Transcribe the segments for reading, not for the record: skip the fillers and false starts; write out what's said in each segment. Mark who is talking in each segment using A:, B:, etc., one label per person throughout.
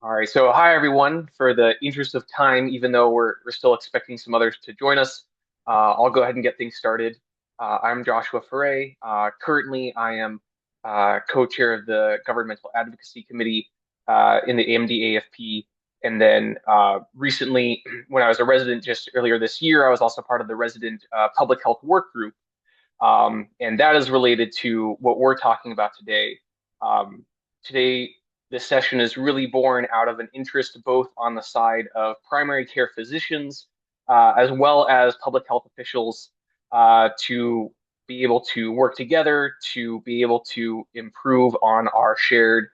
A: All right, so hi everyone. For the interest of time, even though we're still expecting some others to join us, I'll go ahead and get things started. I'm Joshua Foray. Currently, I am co-chair of the Governmental Advocacy Committee in the MDAFP. And then recently, when I was a resident just earlier this year, I was also part of the resident public health work group. And that is related to what we're talking about today. Today, this session is really born out of an interest both on the side of primary care physicians as well as public health officials to be able to work together to be able to improve on our shared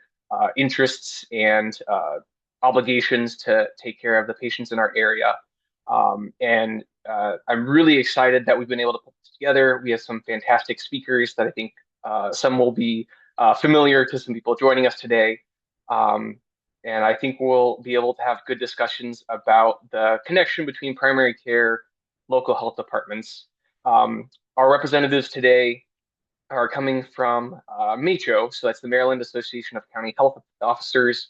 A: interests and obligations to take care of the patients in our area. And I'm really excited that we've been able to put this together. We have some fantastic speakers that I think some will be familiar to some people joining us today. Um, and I think we'll be able to have good discussions about the connection between primary care, local health departments. Our representatives today are coming from MACHO, so that's the Maryland Association of County Health Officers.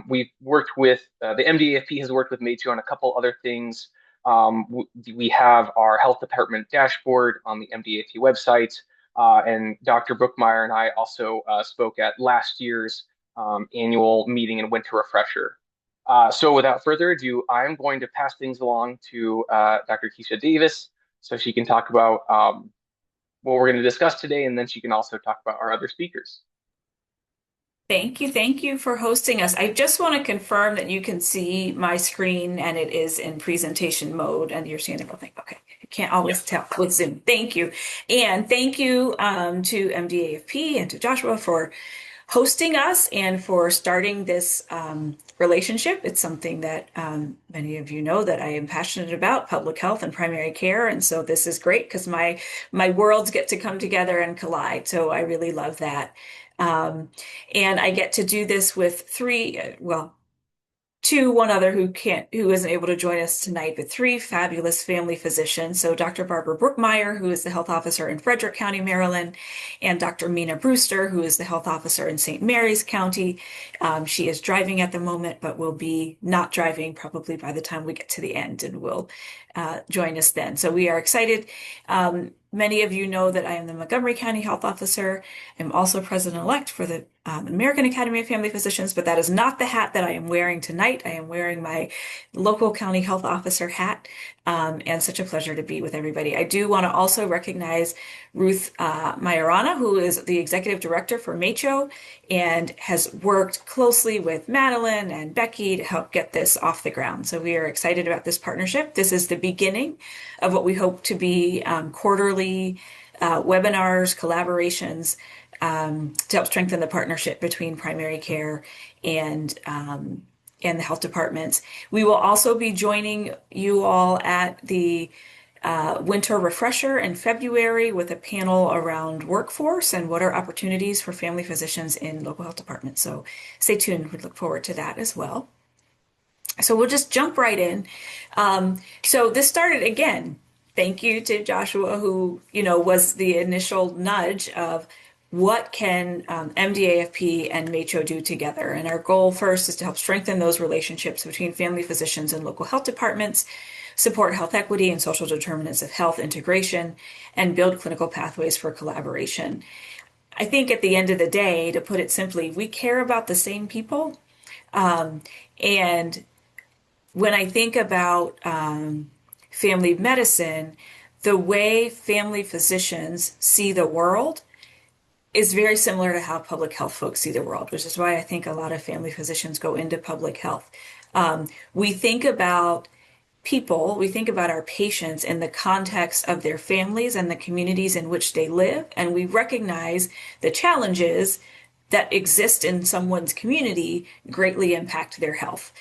A: We've worked with the MDAFP has worked with MACHO on a couple other things. We have our health department dashboard on the MDAFP website, and Dr. Brookmeyer and I also spoke at last year's annual meeting and winter refresher. So without further ado, I'm going to pass things along to Dr. Kisha Davis so she can talk about what we're going to discuss today, and then she can also talk about our other speakers.
B: Thank you. Thank you for hosting us. I just want to confirm that you can see my screen and it is in presentation mode and you're seeing the whole thing. Okay. I can't always
A: Yes.
B: tell with Zoom. Thank you. And thank you to MDAFP and to Joshua for hosting us and for starting this relationship. It's something that many of you know that I am passionate about, public health and primary care. And so this is great because my worlds get to come together and collide. So I really love that. Um, and I get to do this with three, well, two, one other who isn't able to join us tonight, but three fabulous family physicians. So Dr. Barbara Brookmeyer, who is the health officer in Frederick County, Maryland, and Dr. Mina Brewster, who is the health officer in St. Mary's County. She is driving at the moment, but will be not driving probably by the time we get to the end and will join us then. So we are excited. Many of you know that I am the Montgomery County Health Officer. I'm also president-elect for the American Academy of Family Physicians, but that is not the hat that I am wearing tonight. I am wearing my local county health officer hat, and such a pleasure to be with everybody. I do want to also recognize Ruth Majorana, who is the executive director for MACHO and has worked closely with Madeline and Becky to help get this off the ground. So we are excited about this partnership. This is the beginning of what we hope to be quarterly webinars, collaborations to help strengthen the partnership between primary care and the health departments. We will also be joining you all at the winter refresher in February with a panel around workforce and what are opportunities for family physicians in local health departments. So stay tuned. We look forward to that as well. So we'll just jump right in. So this started again. Thank you to Joshua, who was the initial nudge of what can MDAFP and MACHO do together. And our goal first is to help strengthen those relationships between family physicians and local health departments, support health equity and social determinants of health integration, and build clinical pathways for collaboration. I think at the end of the day, to put it simply, we care about the same people. And when I think about family medicine, the way family physicians see the world is very similar to how public health folks see the world, which is why I think a lot of family physicians go into public health. We think about people, we think about our patients in the context of their families and the communities in which they live, and we recognize the challenges that exist in someone's community greatly impact their health.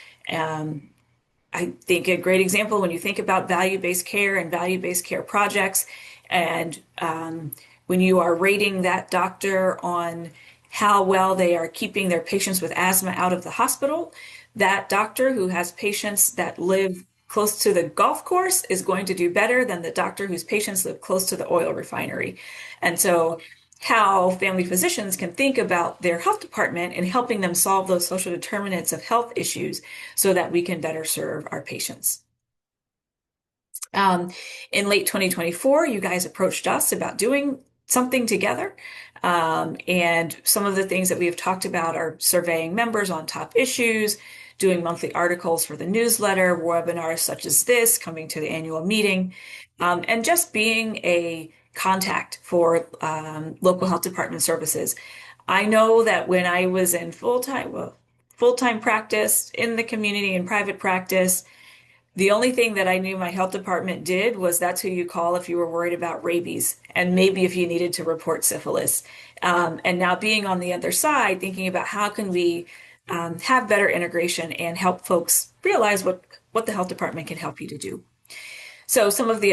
B: I think a great example when you think about value-based care and value-based care projects, and when you are rating that doctor on how well they are keeping their patients with asthma out of the hospital, that doctor who has patients that live close to the golf course is going to do better than the doctor whose patients live close to the oil refinery. And so how family physicians can think about their health department and helping them solve those social determinants of health issues so that we can better serve our patients. Um, in late 2024, you guys approached us about doing something together. And some of the things that we have talked about are surveying members on top issues, doing monthly articles for the newsletter, webinars such as this, coming to the annual meeting, and just being a contact for local health department services. I know that when I was in full-time practice in the community and private practice, the only thing that I knew my health department did was that's who you call if you were worried about rabies and maybe if you needed to report syphilis. And now being on the other side, thinking about how can we have better integration and help folks realize what the health department can help you to do. So some of the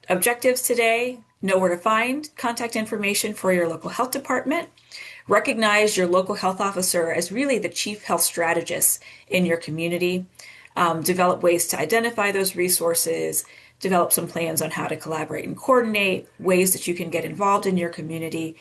B: objectives today: know where to find contact information for your local health department. Recognize your local health officer as really the chief health strategist in your community. Develop ways to identify those resources, develop some plans on how to collaborate and coordinate, ways that you can get involved in your community.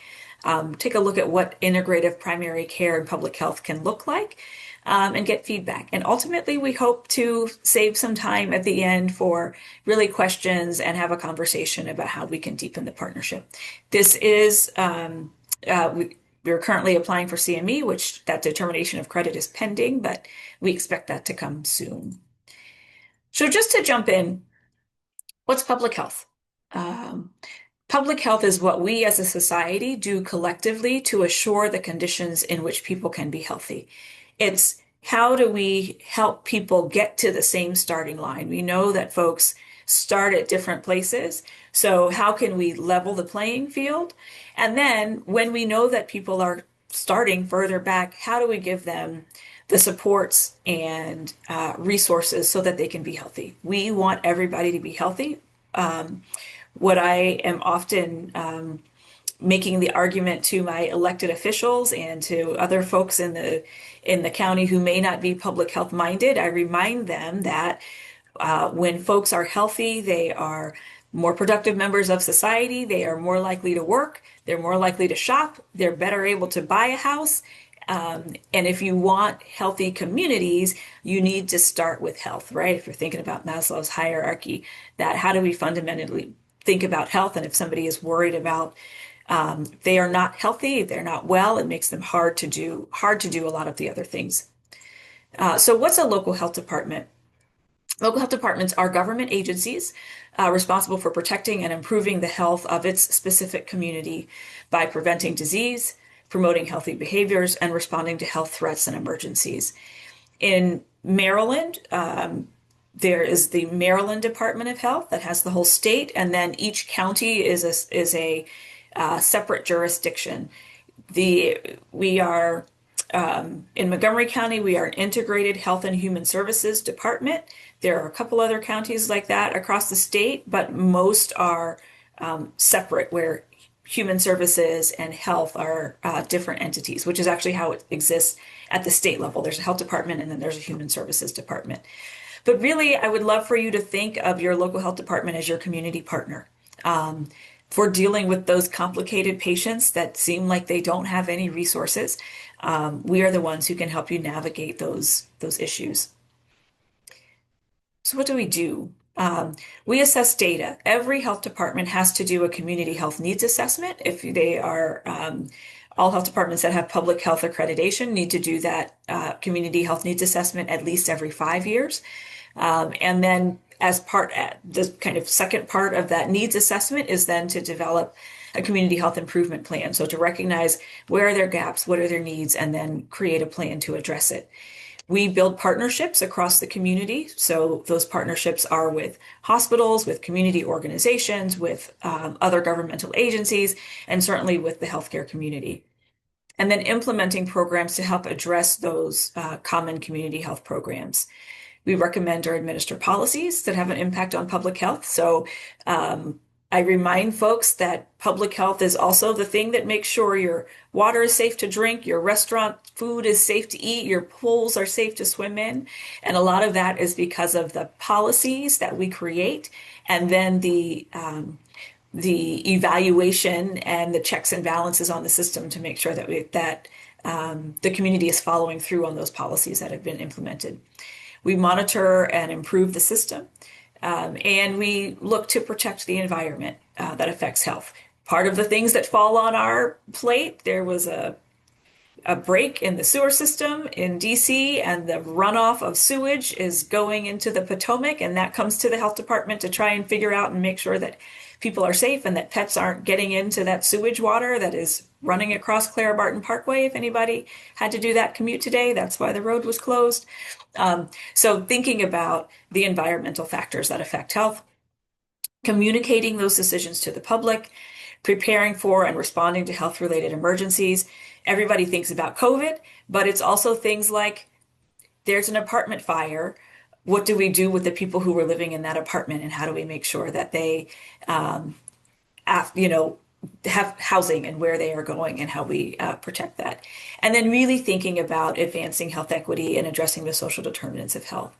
B: Take a look at what integrative primary care and public health can look like, and get feedback. And ultimately, we hope to save some time at the end for really questions and have a conversation about how we can deepen the partnership. This is, we're currently applying for CME, which that determination of credit is pending, but we expect that to come soon. So just to jump in, what's public health? Um, Public health is what we as a society do collectively to assure the conditions in which people can be healthy. It's how do we help people get to the same starting line? We know that folks start at different places. So how can we level the playing field? And then when we know that people are starting further back, how do we give them the supports and resources so that they can be healthy? We want everybody to be healthy. What I am often making the argument to my elected officials and to other folks in the county who may not be public health minded, I remind them that when folks are healthy, they are more productive members of society, they are more likely to work, they're more likely to shop, they're better able to buy a house. And if you want healthy communities, you need to start with health, right? If you're thinking about Maslow's hierarchy, that how do we fundamentally think about health? And if somebody is worried about they are not healthy, they're not well, it makes them hard to do a lot of the other things. So what's a local health department? Local health departments are government agencies responsible for protecting and improving the health of its specific community by preventing disease, promoting healthy behaviors, and responding to health threats and emergencies. In Maryland, there is the Maryland Department of Health that has the whole state, and then each county is a separate jurisdiction. We are in Montgomery County, we are an integrated health and human services department. There are a couple other counties like that across the state, but most are separate, where human services and health are different entities, which is actually how it exists at the state level. There's a health department and then there's a human services department. But really, I would love for you to think of your local health department as your community partner. For dealing with those complicated patients that seem like they don't have any resources, we are the ones who can help you navigate those issues. So what do we do? We assess data. Every health department has to do a community health needs assessment. If they are, all health departments that have public health accreditation need to do that community health needs assessment at least every 5 years. And then as part, the kind of second part of that needs assessment is then to develop a community health improvement plan. So to recognize where are their gaps, what are their needs, and then create a plan to address it. We build partnerships across the community. So those partnerships are with hospitals, with community organizations, with other governmental agencies, and certainly with the healthcare community. And then implementing programs to help address those common community health programs. We recommend or administer policies that have an impact on public health. So I remind folks that public health is also the thing that makes sure your water is safe to drink, your restaurant food is safe to eat, your pools are safe to swim in. And a lot of that is because of the policies that we create and then the the evaluation and the checks and balances on the system to make sure that the community is following through on those policies that have been implemented. We monitor and improve the system, and we look to protect the environment that affects health. Part of the things that fall on our plate, there was a break in the sewer system in DC, and the runoff of sewage is going into the Potomac, and that comes to the health department to try and figure out and make sure that people are safe and that pets aren't getting into that sewage water that is running across Clara Barton Parkway. If anybody had to do that commute today, that's why the road was closed. So thinking about the environmental factors that affect health, communicating those decisions to the public, preparing for and responding to health-related emergencies. Everybody thinks about COVID, but it's also things like there's an apartment fire. What do we do with the people who were living in that apartment, and how do we make sure that they, you know, have housing and where they are going and how we protect that. And then really thinking about advancing health equity and addressing the social determinants of health.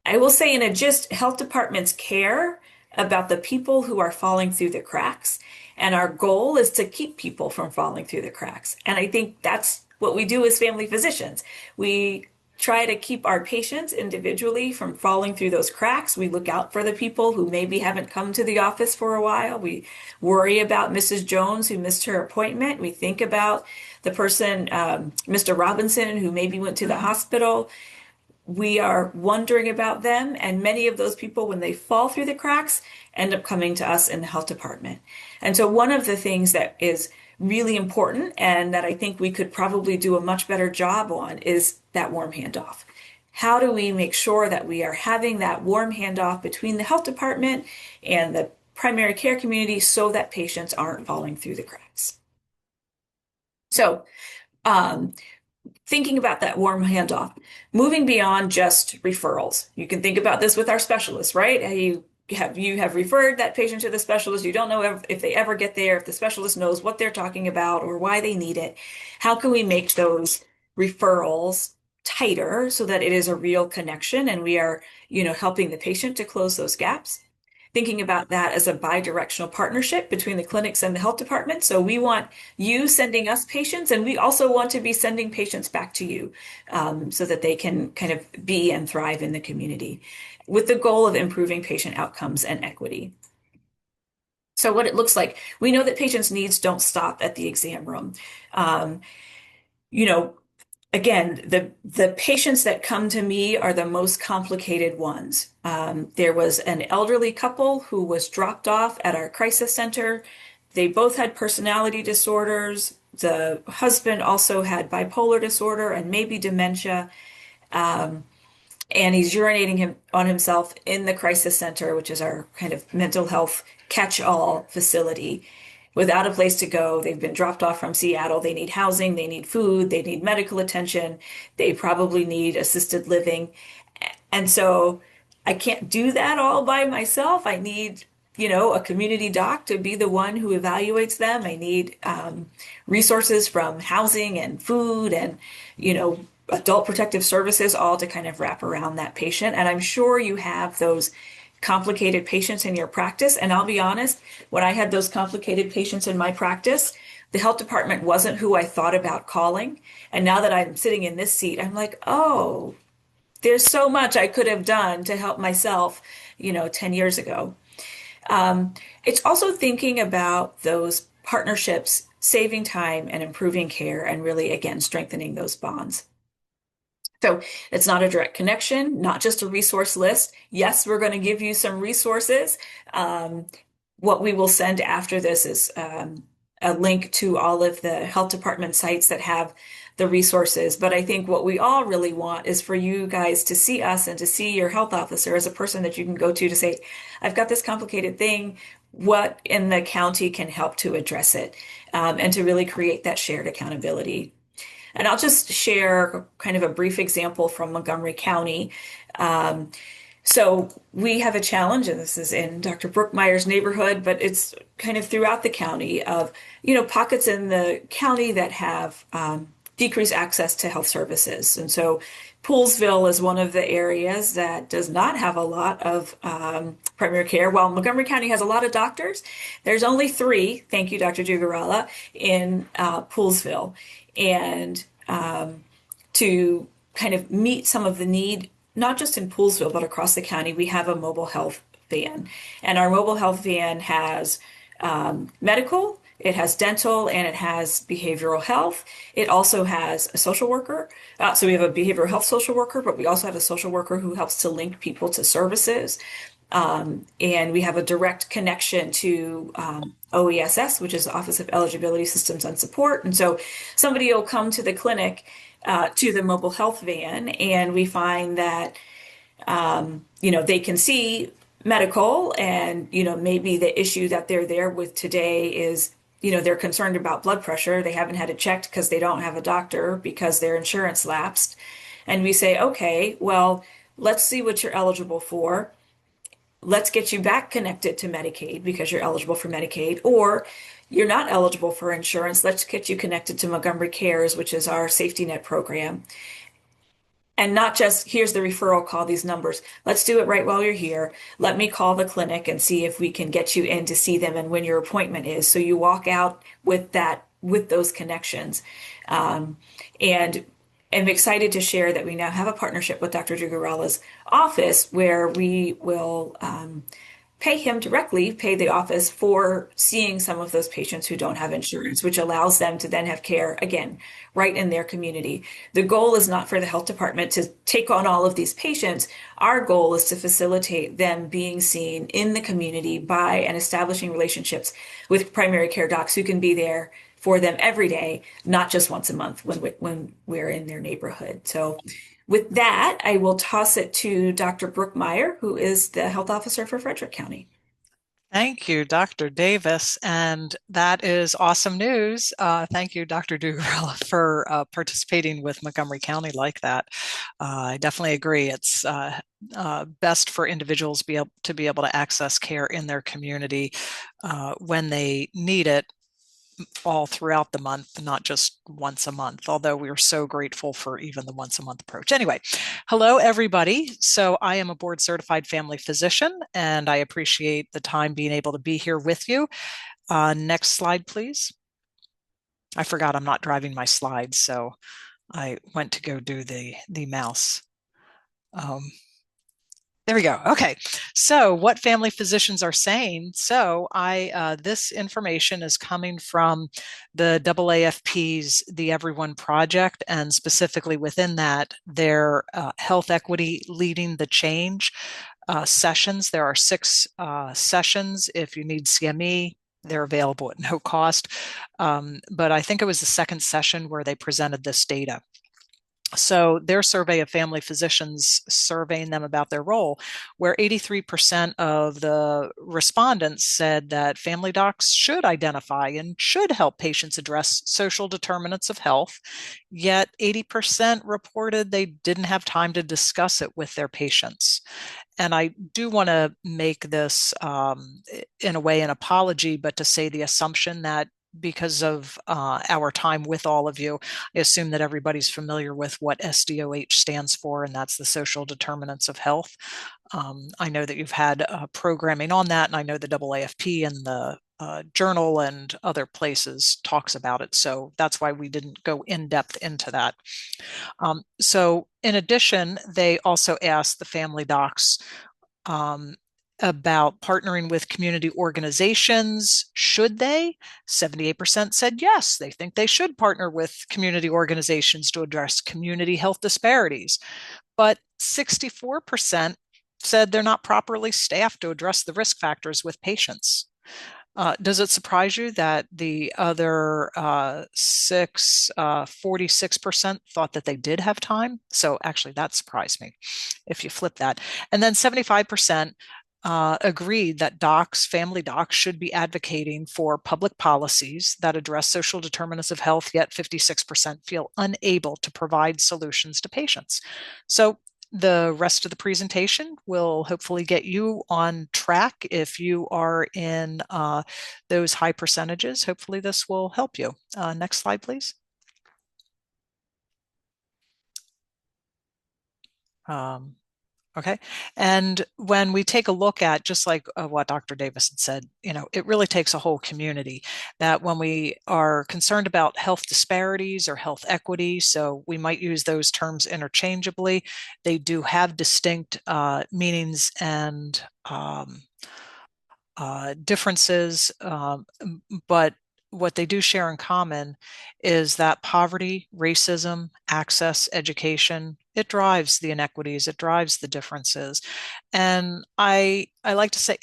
B: I will say in a gist, health departments care about the people who are falling through the cracks. And our goal is to keep people from falling through the cracks. And I think that's what we do as family physicians. We try to keep our patients individually from falling through those cracks. We look out for the people who maybe haven't come to the office for a while. We worry about Mrs. Jones who missed her appointment. We think about the person, Mr. Robinson, who maybe went to the hospital. We are wondering about them, and many of those people, when they fall through the cracks, end up coming to us in the health department. And so one of the things that is really important and that I think we could probably do a much better job on is that warm handoff. How do we make sure that we are having that warm handoff between the health department and the primary care community so that patients aren't falling through the cracks? So, thinking about that warm handoff, moving beyond just referrals. You can think about this with our specialists, right? You have referred that patient to the specialist. You don't know if they ever get there, if the specialist knows what they're talking about or why they need it. How can we make those referrals tighter so that it is a real connection and we are, helping the patient to close those gaps? Thinking about that as a bi-directional partnership between the clinics and the health department. So we want you sending us patients, and we also want to be sending patients back to you so that they can kind of be and thrive in the community with the goal of improving patient outcomes and equity. So what it looks like, we know that patients' needs don't stop at the exam room. Again, the patients that come to me are the most complicated ones. There was an elderly couple who was dropped off at our crisis center. They both had personality disorders. The husband also had bipolar disorder and maybe dementia. And he's urinating on himself in the crisis center, which is our kind of mental health catch-all facility, without a place to go. They've been dropped off from Seattle. They need housing, they need food, they need medical attention, they probably need assisted living. And so I can't do that all by myself. I need, a community doc to be the one who evaluates them. I need resources from housing and food and, adult protective services, all to kind of wrap around that patient. And I'm sure you have those complicated patients in your practice. And I'll be honest, when I had those complicated patients in my practice, the health department wasn't who I thought about calling. And now that I'm sitting in this seat, I'm like, oh, there's so much I could have done to help myself, 10 years ago. It's also thinking about those partnerships, saving time and improving care, and really, again, strengthening those bonds. So it's not a direct connection, not just a resource list. Yes, we're going to give you some resources. What we will send after this is a link to all of the health department sites that have the resources. But I think what we all really want is for you guys to see us and to see your health officer as a person that you can go to say, I've got this complicated thing. What in the county can help to address it, and to really create that shared accountability. And I'll just share kind of a brief example from Montgomery County. So we have a challenge, and this is in Dr. Brookmeyer's neighborhood, but it's kind of throughout the county of, pockets in the county that have decreased access to health services. And so Poolsville is one of the areas that does not have a lot of primary care. While Montgomery County has a lot of doctors, there's only three, thank you, Dr. Dugarella, in Poolsville. And to kind of meet some of the need, not just in Poolsville, but across the county, we have a mobile health van. And our mobile health van has medical, it has dental, and it has behavioral health. It also has a social worker. So we have a behavioral health social worker, but we also have a social worker who helps to link people to services. And we have a direct connection to OESS, which is the Office of Eligibility Systems and Support. And so somebody will come to the clinic, to the mobile health van, and we find that they can see medical, and maybe the issue that they're there with today is they're concerned about blood pressure. They haven't had it checked because they don't have a doctor because their insurance lapsed. And we say, okay, well, let's see what you're eligible for. Let's get you back connected to Medicaid because you're eligible for Medicaid, or you're not eligible for insurance. Let's get you connected to Montgomery Cares, which is our safety net program. And not just, here's the referral, call these numbers. Let's do it right while you're here. Let me call the clinic and see if we can get you in to see them and when your appointment is. So you walk out with those connections. And I'm excited to share that we now have a partnership with Dr. Dugarella's office where we will pay him directly, pay the office for seeing some of those patients who don't have insurance, which allows them to then have care again right in their community. The goal is not for the health department to take on all of these patients. Our goal is to facilitate them being seen in the community by and establishing relationships with primary care docs who can be there for them every day, not just once a month when we're in their neighborhood. So with that, I will toss it to Dr. Brookmeyer, who is the health officer for Frederick County.
C: Thank you, Dr. Davis. And that is awesome news. Thank you, Dr. Dugarella, for participating with Montgomery County like that. I definitely agree. It's best for individuals to be able to access care in their community when they need it, all throughout the month, not just once a month, although we are so grateful for even the once a month approach. Anyway, hello, everybody. So I am a board certified family physician, and I appreciate the time being able to be here with you. Next slide, please. I forgot I'm not driving my slides, so I went to go do the mouse. There we go. Okay. So what family physicians are saying. So this information is coming from the AAFP's The Everyone Project, and specifically within that, their Health Equity Leading the Change sessions. There are 6 sessions. If you need CME, they're available at no cost. But I think it was the second session where they presented this data. So their survey of family physicians, surveying them about their role, where 83% of the respondents said that family docs should identify and should help patients address social determinants of health, yet 80% reported they didn't have time to discuss it with their patients. And I do want to make this, in a way, an apology, but to say the assumption that because of our time with all of you, I assume that everybody's familiar with what SDOH stands for, and that's the social determinants of health. I know that you've had programming on that, and I know the AAFP and the journal and other places talks about it. So that's why we didn't go in depth into that. So in addition, they also asked the family docs about partnering with community organizations. Should they? 78% said yes, they think they should partner with community organizations to address community health disparities. But 64% said they're not properly staffed to address the risk factors with patients. Does it surprise you that the other 46% thought that they did have time? So actually, that surprised me if you flip that. And then 75% agreed that family docs should be advocating for public policies that address social determinants of health, yet 56% feel unable to provide solutions to patients. So the rest of the presentation will hopefully get you on track if you are in those high percentages. Hopefully this will help you. Next slide, please. Okay. And when we take a look at, just like what Dr. Davis had said, it really takes a whole community, that when we are concerned about health disparities or health equity, so we might use those terms interchangeably, they do have distinct meanings and differences, but what they do share in common is that poverty, racism, access, education, it drives the inequities, it drives the differences. And I like to say,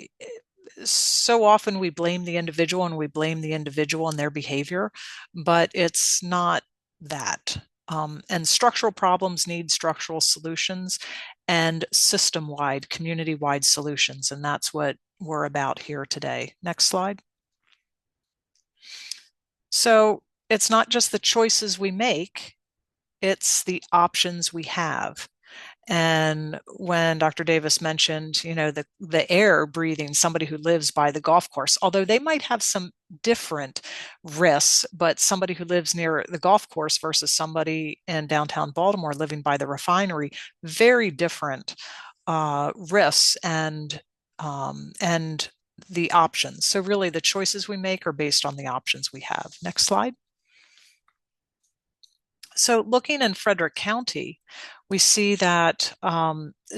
C: so often we blame the individual and their behavior, but it's not that. And structural problems need structural solutions and system-wide, community-wide solutions. And that's what we're about here today. Next slide. So it's not just the choices we make, it's the options we have. And when Dr. Davis mentioned, the air breathing, somebody who lives by the golf course, although they might have some different risks, but somebody who lives near the golf course versus somebody in downtown Baltimore living by the refinery, very different risks and the options. So really the choices we make are based on the options we have. Next slide. So looking in Frederick County, we see that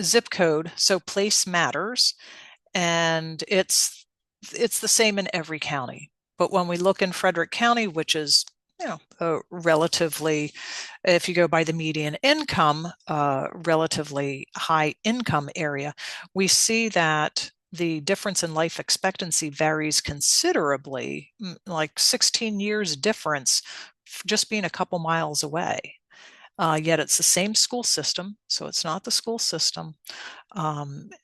C: zip code, so place matters, and it's the same in every county. But when we look in Frederick County, which is a relatively, if you go by the median income, relatively high income area, we see that the difference in life expectancy varies considerably, like 16 years difference just being a couple miles away. Yet it's the same school system, so it's not the school system.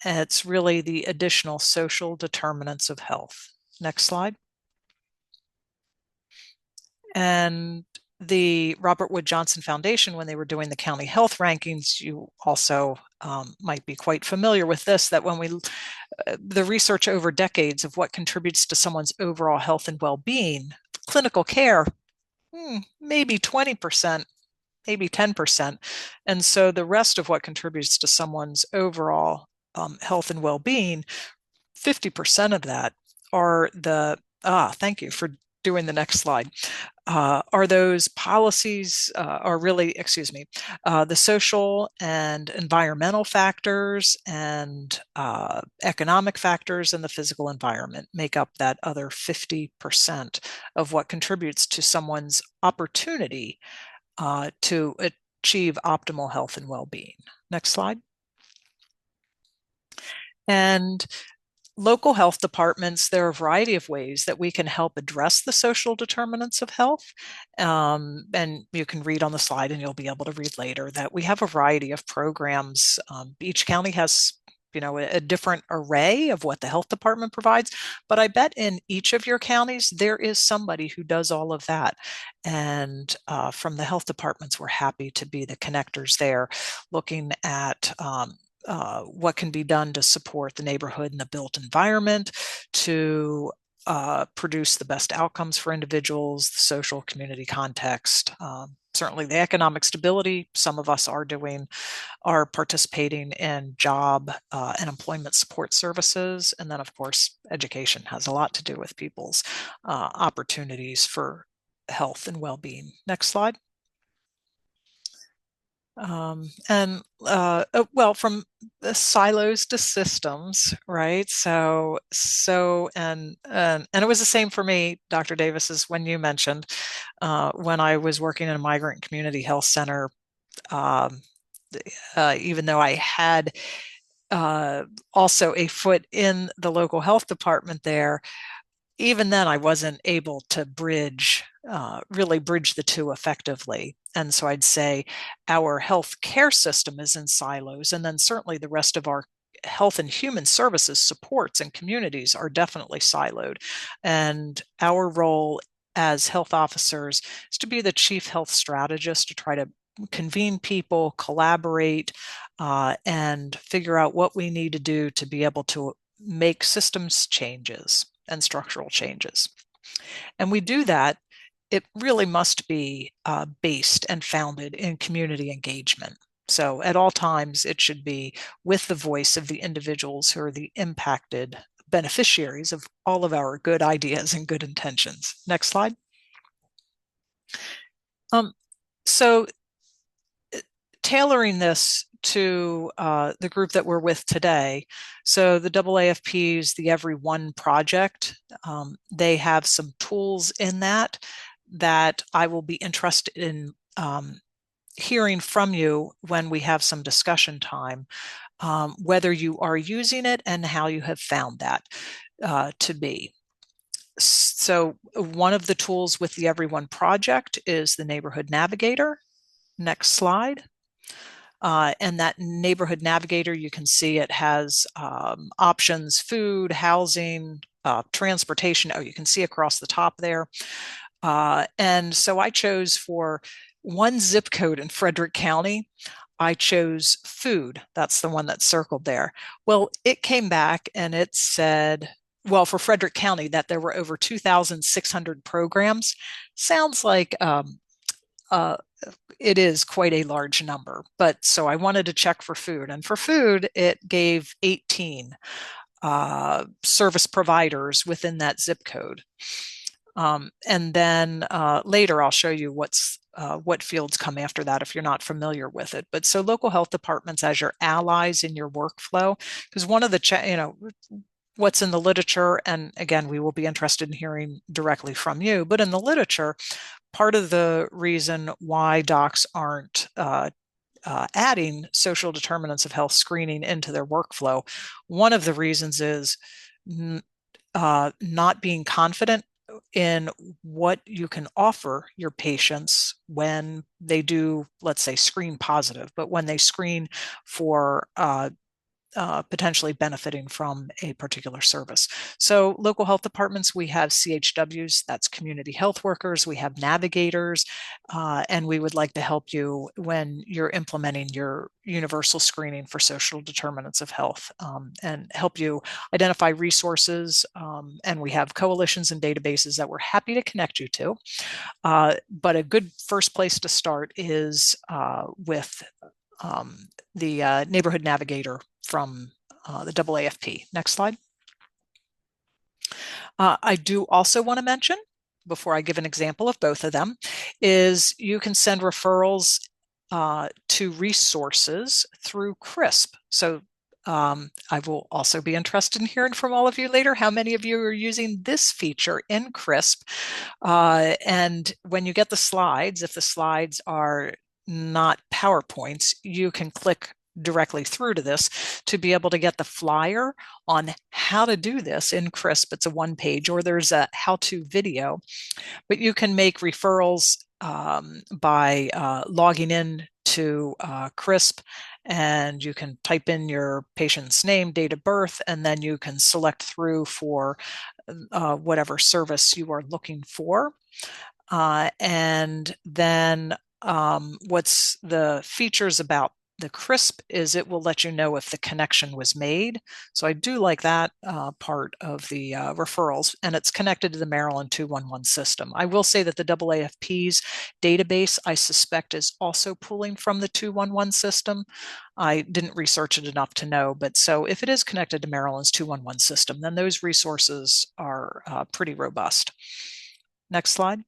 C: It's really the additional social determinants of health. Next slide. And the Robert Wood Johnson Foundation, when they were doing the county health rankings, you also might be quite familiar with this, that when the research over decades of what contributes to someone's overall health and well-being, clinical care, maybe 20%, maybe 10%. And so the rest of what contributes to someone's overall health and well-being, 50% of that are thank you for doing the next slide, are those policies, the social and environmental factors and economic factors and the physical environment make up that other 50% of what contributes to someone's opportunity to achieve optimal health and well-being. Next slide. And local health departments, there are a variety of ways that we can help address the social determinants of health. And you can read on the slide, and you'll be able to read later, that we have a variety of programs. Each county has a different array of what the health department provides, but I bet in each of your counties, there is somebody who does all of that. And from the health departments, we're happy to be the connectors there, looking at what can be done to support the neighborhood and the built environment, to produce the best outcomes for individuals, the social community context, certainly the economic stability. Some of us are participating in job and employment support services. And then, of course, education has a lot to do with people's opportunities for health and well-being. Next slide. Well, from the silos to systems, right? And it was the same for me, Dr. Davis, as when you mentioned, when I was working in a migrant community health center, even though I had also a foot in the local health department there, even then I wasn't able to really bridge the two effectively. And so I'd say our health care system is in silos, and then certainly the rest of our health and human services supports and communities are definitely siloed. And our role as health officers is to be the chief health strategist, to try to convene people, collaborate, and figure out what we need to do to be able to make systems changes and structural changes. And we do that, it really must be based and founded in community engagement. So at all times, it should be with the voice of the individuals who are the impacted beneficiaries of all of our good ideas and good intentions. Next slide. So tailoring this to the group that we're with today. So the AAFP's the Every One Project, they have some tools in that I will be interested in hearing from you when we have some discussion time, whether you are using it and how you have found that to be. So one of the tools with the Every One Project is the Neighborhood Navigator. Next slide. And that Neighborhood Navigator, you can see it has options: food, housing, transportation. Oh, you can see across the top there. And so I chose for one zip code in Frederick County, I chose food. That's the one that's circled there. Well, it came back and it said, well, for Frederick County, that there were over 2,600 programs. Sounds like it is quite a large number, but so I wanted to check for food. And for food, it gave 18 service providers within that zip code. And then later I'll show you what fields come after that if you're not familiar with it. But so local health departments as your allies in your workflow, because one of the, what's in the literature, and again, we will be interested in hearing directly from you, but in the literature, part of the reason why docs aren't adding social determinants of health screening into their workflow, one of the reasons is not being confident in what you can offer your patients when they do, let's say, screen positive, but when they screen for potentially benefiting from a particular service. So local health departments, we have CHWs, that's community health workers, we have navigators, and we would like to help you when you're implementing your universal screening for social determinants of health, and help you identify resources. And we have coalitions and databases that we're happy to connect you to. But a good first place to start is with the Neighborhood Navigator from the AAFP. Next slide. I do also want to mention, before I give an example of both of them, is you can send referrals to resources through CRISP. So I will also be interested in hearing from all of you later how many of you are using this feature in CRISP. And when you get the slides, if the slides are not PowerPoints, you can click directly through to this to be able to get the flyer on how to do this in CRISP. It's a one page, or there's a how-to video, but you can make referrals by logging in to CRISP, and you can type in your patient's name, date of birth, and then you can select through for whatever service you are looking for. And then what's the features about the CRISP is it will let you know if the connection was made. So I do like that part of the referrals, and it's connected to the Maryland 211 system. I will say that the AAFP's database, I suspect, is also pulling from the 211 system. I didn't research it enough to know, but so if it is connected to Maryland's 211 system, then those resources are pretty robust. Next slide.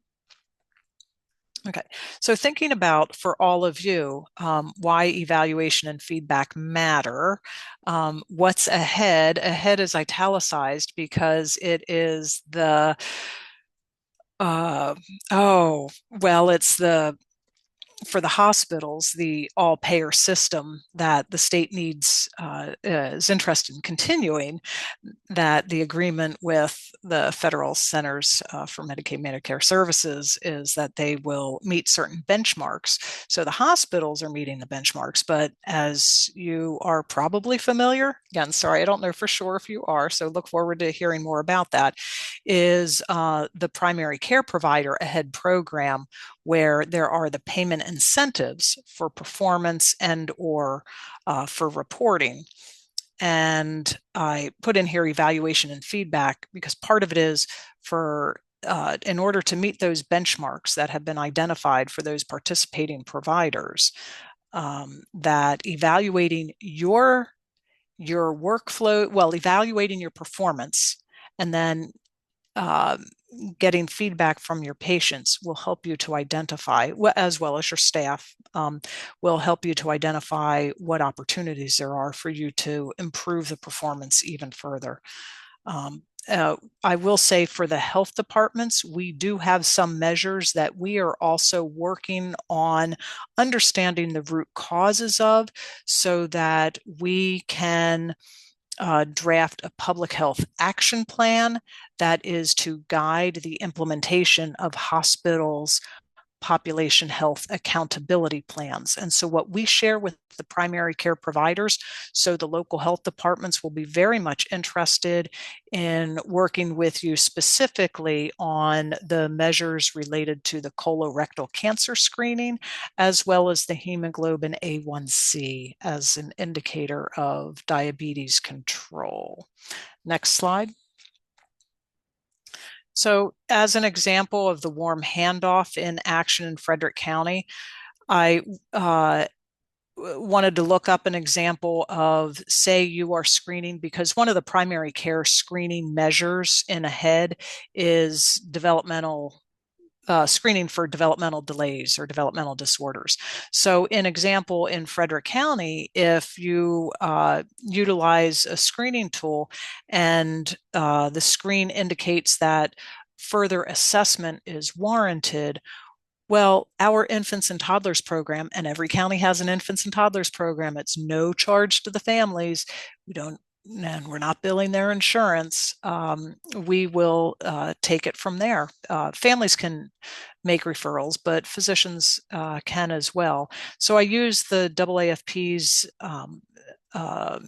C: Okay, so thinking about, for all of you, why evaluation and feedback matter, what's ahead? Ahead is italicized because it is the, it's the, for the hospitals, the all-payer system that the state needs, is interested in continuing, that the agreement with the Federal Centers for Medicaid Medicare Services is that they will meet certain benchmarks. So the hospitals are meeting the benchmarks, but as you are probably familiar, again, sorry, I don't know for sure if you are, so look forward to hearing more about that, is the primary care provider ahead program, where there are the payment incentives for performance and or for reporting. And I put in here evaluation and feedback because part of it is for in order to meet those benchmarks that have been identified for those participating providers, that evaluating your workflow, well, evaluating your performance, and then getting feedback from your patients will help you to identify, as well as your staff, will help you to identify what opportunities there are for you to improve the performance even further. I will say for the health departments, we do have some measures that we are also working on understanding the root causes of, so that we can draft a public health action plan that is to guide the implementation of hospitals' population health accountability plans. And so what we share with the primary care providers, so the local health departments will be very much interested in working with you specifically on the measures related to the colorectal cancer screening, as well as the hemoglobin A1C as an indicator of diabetes control. Next slide. So as an example of the warm handoff in action in Frederick County, I wanted to look up an example of, say you are screening, because one of the primary care screening measures in AHEAD is developmental screening for developmental delays or developmental disorders. So an example in Frederick County, if you utilize a screening tool and the screen indicates that further assessment is warranted, well, our infants and toddlers program, and every county has an infants and toddlers program, it's no charge to the families. And we're not billing their insurance. We will take it from there. Families can make referrals, but physicians can as well. So I use the AAFP's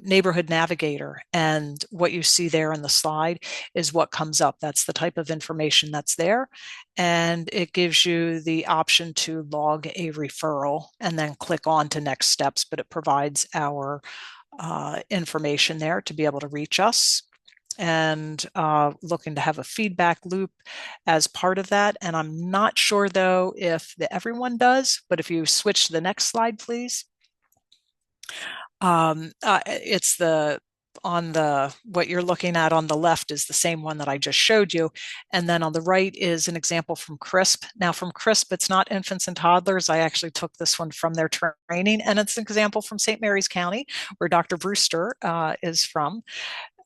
C: neighborhood navigator, and what you see there in the slide is what comes up. That's the type of information that's there, and it gives you the option to log a referral and then click on to next steps, but it provides our information there to be able to reach us, and looking to have a feedback loop as part of that. And I'm not sure though if everyone does, but if you switch to the next slide, please. It's what you're looking at on the left is the same one that I just showed you. And then on the right is an example from CRISP. Now from CRISP, it's not infants and toddlers. I actually took this one from their training, and it's an example from St. Mary's County, where Dr. Brewster is from.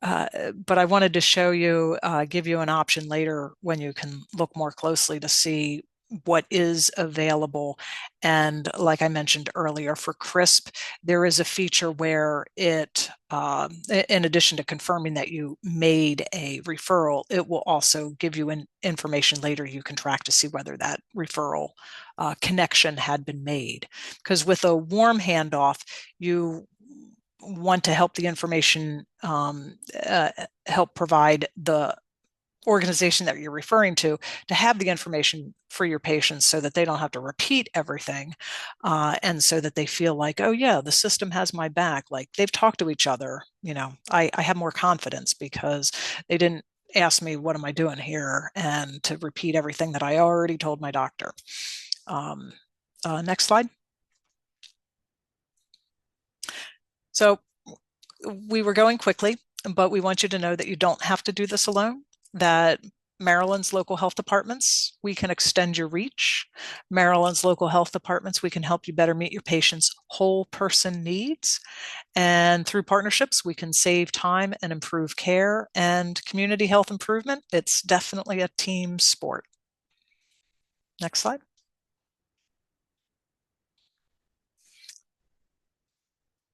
C: But I wanted to show you, give you an option later when you can look more closely to see what is available. And like I mentioned earlier, for CRISP, there is a feature where it, in addition to confirming that you made a referral, it will also give you information later you can track to see whether that referral connection had been made. Because with a warm handoff, you want to help the information help provide the organization that you're referring to have the information for your patients, so that they don't have to repeat everything, and so that they feel like, oh yeah, the system has my back, like they've talked to each other. I have more confidence because they didn't ask me what am I doing here and to repeat everything that I already told my doctor. Next slide. So we were going quickly, but we want you to know that you don't have to do this alone, that Maryland's local health departments, we can extend your reach. Maryland's local health departments, we can help you better meet your patient's whole person needs. And through partnerships, we can save time and improve care and community health improvement. It's definitely a team sport. Next slide.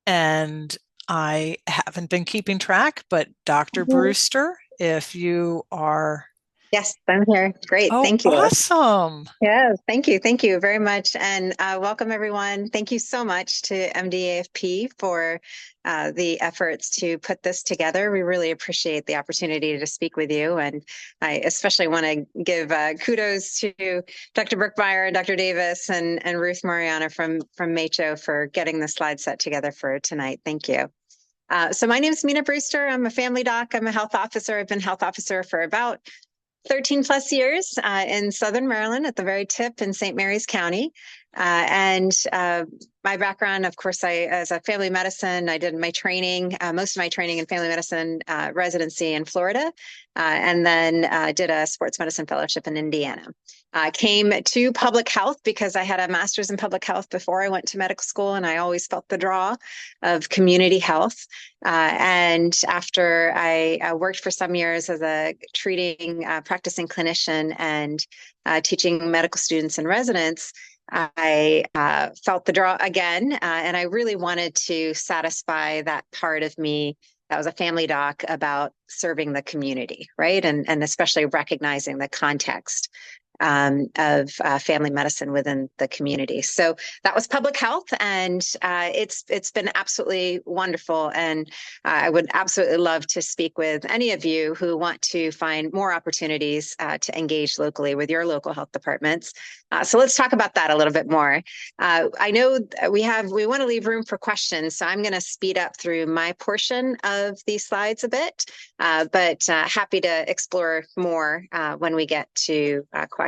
C: And I haven't been keeping track, but Dr. Brewster, if you are...
D: Yes, I'm here. Great.
C: Oh,
D: thank you.
C: Awesome.
D: Yes, thank you. Thank you very much. And welcome, everyone. Thank you so much to MDAFP for the efforts to put this together. We really appreciate the opportunity to speak with you. And I especially want to give kudos to Dr. Brookmeyer and Dr. Davis and Ruth Mariana from MACHO for getting the slide set together for tonight. Thank you. So my name is Mina Brewster. I'm a family doc. I'm a health officer. I've been health officer for about 13 plus years in Southern Maryland at the very tip in St. Mary's County. My background, of course, as a family medicine, I did my training, most of my training in family medicine residency in Florida, and then did a sports medicine fellowship in Indiana. Came to public health because I had a master's in public health before I went to medical school, and I always felt the draw of community health. And after I worked for some years as a practicing clinician and teaching medical students and residents, I felt the draw again, and I really wanted to satisfy that part of me that was a family doc about serving the community, right? And especially recognizing the context of family medicine within the community. So that was public health, and it's been absolutely wonderful. And I would absolutely love to speak with any of you who want to find more opportunities to engage locally with your local health departments. So let's talk about that a little bit more. I know we want to leave room for questions, so I'm going to speed up through my portion of these slides a bit, but happy to explore more when we get to questions.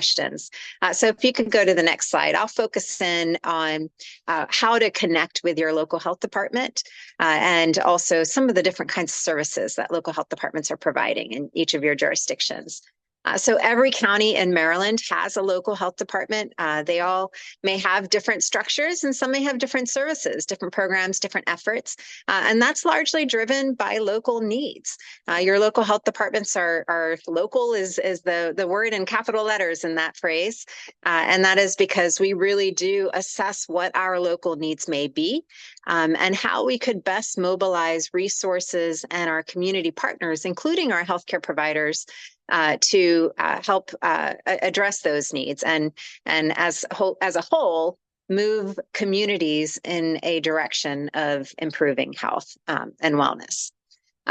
D: So if you could go to the next slide, I'll focus in on how to connect with your local health department and also some of the different kinds of services that local health departments are providing in each of your jurisdictions. So every county in Maryland has a local health department. They all may have different structures, and some may have different services, different programs, different efforts. And that's largely driven by local needs. Your local health departments are local is the word in capital letters in that phrase. And that is because we really do assess what our local needs may be and how we could best mobilize resources and our community partners, including our healthcare providers, to help address those needs and as a whole move communities in a direction of improving health and wellness.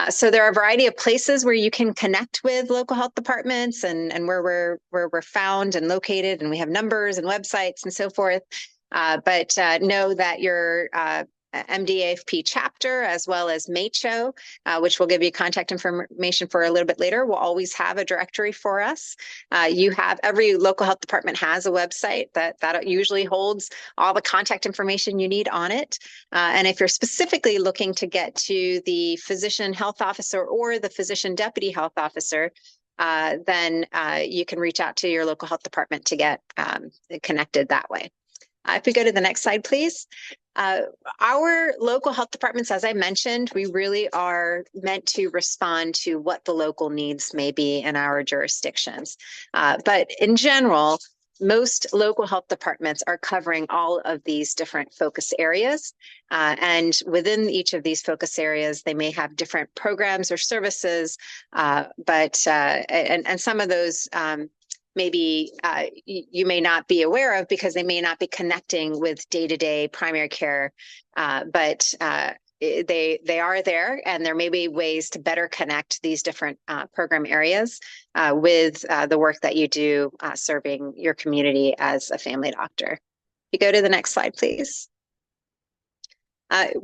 D: So there are a variety of places where you can connect with local health departments and where we're found and located, and we have numbers and websites and so forth. But know that your MDAFP chapter, as well as MACHO, which we'll give you contact information for a little bit later, will always have a directory for us. Every local health department has a website that usually holds all the contact information you need on it. And if you're specifically looking to get to the physician health officer or the physician deputy health officer, then you can reach out to your local health department to get connected that way. If we go to the next slide, please. Our local health departments, as I mentioned, we really are meant to respond to what the local needs may be in our jurisdictions. But in general, most local health departments are covering all of these different focus areas. And within each of these focus areas, they may have different programs or services, but some of those maybe you may not be aware of because they may not be connecting with day-to-day primary care, but they are there, and there may be ways to better connect these different program areas with the work that you do serving your community as a family doctor. You go to the next slide, please.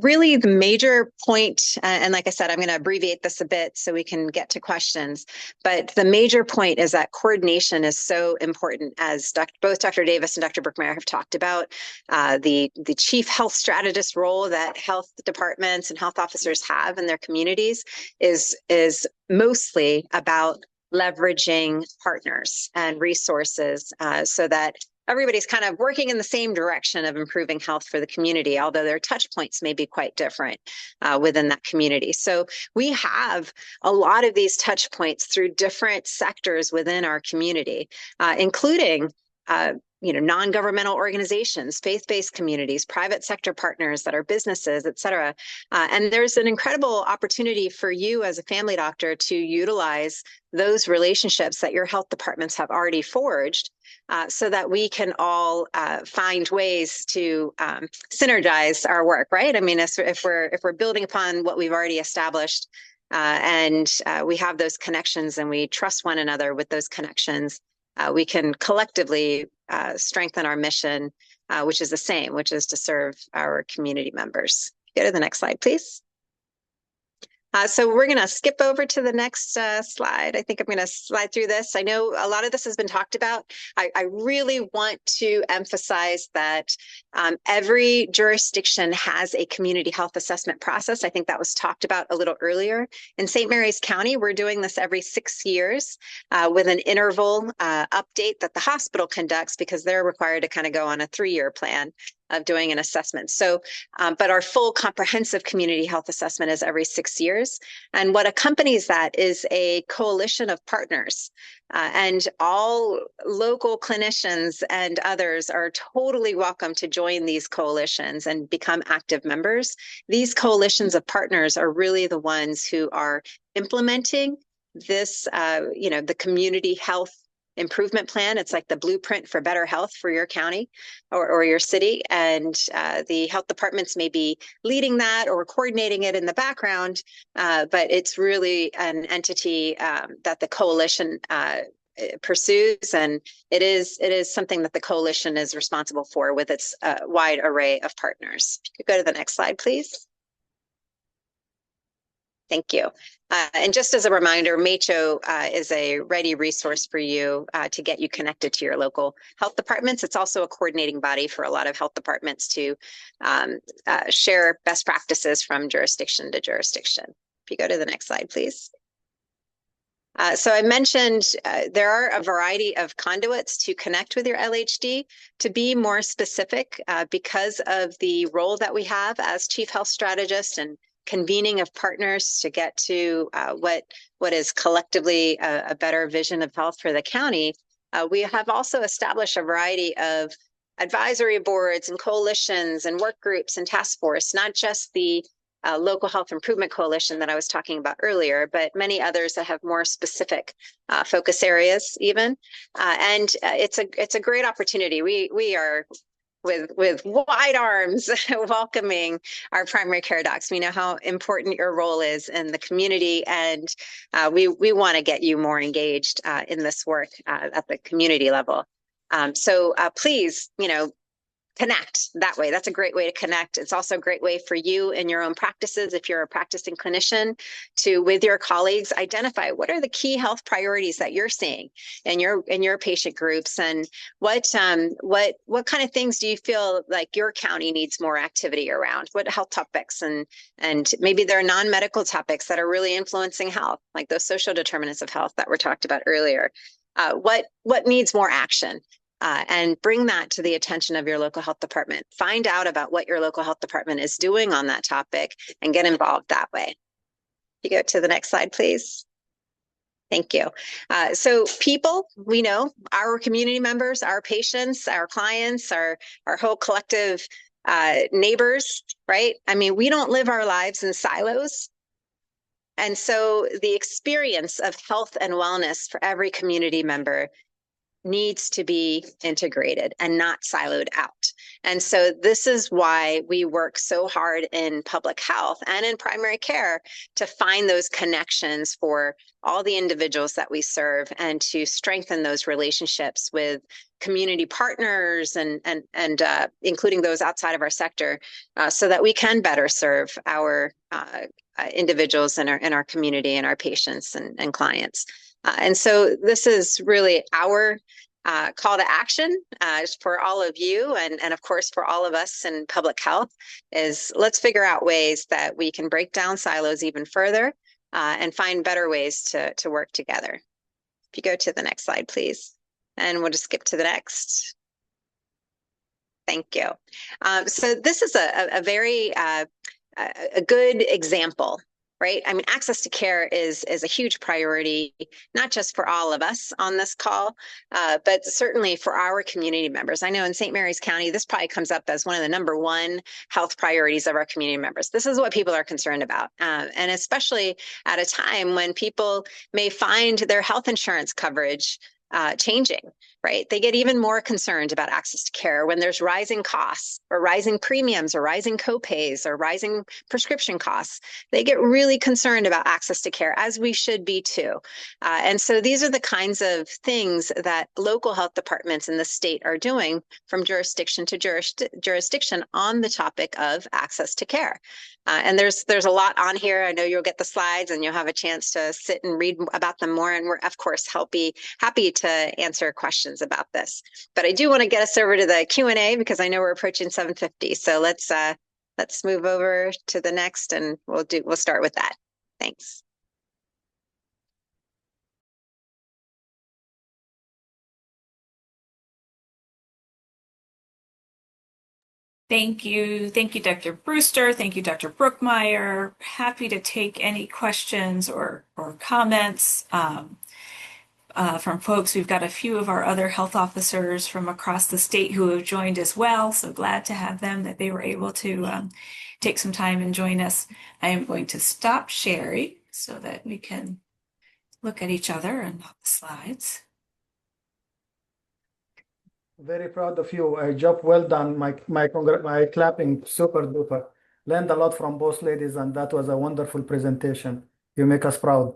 D: Really the major point, and like I said, I'm going to abbreviate this a bit so we can get to questions, but the major point is that coordination is so important, as both Dr. Davis and Dr. Brookmeyer have talked about. The Chief Health Strategist role that health departments and health officers have in their communities is mostly about leveraging partners and resources so that everybody's kind of working in the same direction of improving health for the community, although their touch points may be quite different within that community. So we have a lot of these touch points through different sectors within our community, including non-governmental organizations, faith-based communities, private sector partners that are businesses, et cetera. And there's an incredible opportunity for you as a family doctor to utilize those relationships that your health departments have already forged so that we can all find ways to synergize our work, right? I mean, if we're building upon what we've already established and we have those connections and we trust one another with those connections, we can collectively strengthen our mission, which is the same, which is to serve our community members. Go to the next slide, please. So we're going to skip over to the next slide. I think I'm going to slide through this. I know a lot of this has been talked about. I really want to emphasize that every jurisdiction has a community health assessment process. I think that was talked about a little earlier. In St. Mary's County, we're doing this every 6 years with an interval update that the hospital conducts because they're required to kind of go on a 3-year plan of doing an assessment. So, but our full comprehensive community health assessment is every 6 years. And what accompanies that is a coalition of partners. And all local clinicians and others are totally welcome to join these coalitions and become active members. These coalitions of partners are really the ones who are implementing this, the community health improvement plan. It's like the blueprint for better health for your county or your city. And the health departments may be leading that or coordinating it in the background, but it's really an entity that the coalition pursues, and it is something that the coalition is responsible for with its wide array of partners. If you could go to the next slide, please. Thank you. And just as a reminder, MACHO is a ready resource for you to get you connected to your local health departments. It's also a coordinating body for a lot of health departments to share best practices from jurisdiction to jurisdiction. If you go to the next slide, please. So I mentioned there are a variety of conduits to connect with your LHD. To be more specific, because of the role that we have as Chief Health Strategist and convening of partners to get to what is collectively a better vision of health for the county, we have also established a variety of advisory boards and coalitions and work groups and task force, not just the local health improvement coalition that I was talking about earlier, but many others that have more specific focus areas even. And it's a great opportunity. We are with wide arms welcoming our primary care docs. We know how important your role is in the community, and we want to get you more engaged in this work at the community level. So please, connect that way. That's a great way to connect. It's also a great way for you in your own practices, if you're a practicing clinician, to, with your colleagues, identify what are the key health priorities that you're seeing in your patient groups, and what kind of things do you feel like your county needs more activity around? What health topics, and maybe there are non-medical topics that are really influencing health, like those social determinants of health that were talked about earlier. What needs more action? And bring that to the attention of your local health department. Find out about what your local health department is doing on that topic and get involved that way. You go to the next slide, please. Thank you. So people, we know, our community members, our patients, our clients, our whole collective neighbors, right? I mean, we don't live our lives in silos. And so the experience of health and wellness for every community member needs to be integrated and not siloed out. And so this is why we work so hard in public health and in primary care to find those connections for all the individuals that we serve, and to strengthen those relationships with community partners and including those outside of our sector, so that we can better serve our individuals in our community and our patients and clients. And so this is really our call to action for all of you, and of course for all of us in public health, is let's figure out ways that we can break down silos even further and find better ways to work together. If you go to the next slide, please. And we'll just skip to the next. Thank you. So this is a very a good example, right? I mean, access to care is a huge priority, not just for all of us on this call, but certainly for our community members. I know in St. Mary's County, this probably comes up as one of the #1 health priorities of our community members. This is what people are concerned about. And especially at a time when people may find their health insurance coverage changing, right? They get even more concerned about access to care when there's rising costs or rising premiums or rising copays or rising prescription costs. They get really concerned about access to care, as we should be too. And so these are the kinds of things that local health departments in the state are doing from jurisdiction to jurisdiction on the topic of access to care. And there's a lot on here. I know you'll get the slides and you'll have a chance to sit and read about them more. And we're, of course, happy to answer questions about this. But I do want to get us over to the Q&A because I know we're approaching 7:50. So let's move over to the next and we'll start with that. Thanks.
B: Thank you, Dr. Brewster. Thank you, Dr. Brookmeyer. Happy to take any questions or comments from folks. We've got a few of our other health officers from across the state who have joined as well. So glad to have them, that they were able to take some time and join us. I am going to stop sharing so that we can look at each other and not the slides.
E: Very proud of you. Job well done. My clapping, super duper. Learned a lot from both ladies, and that was a wonderful presentation. You make us proud.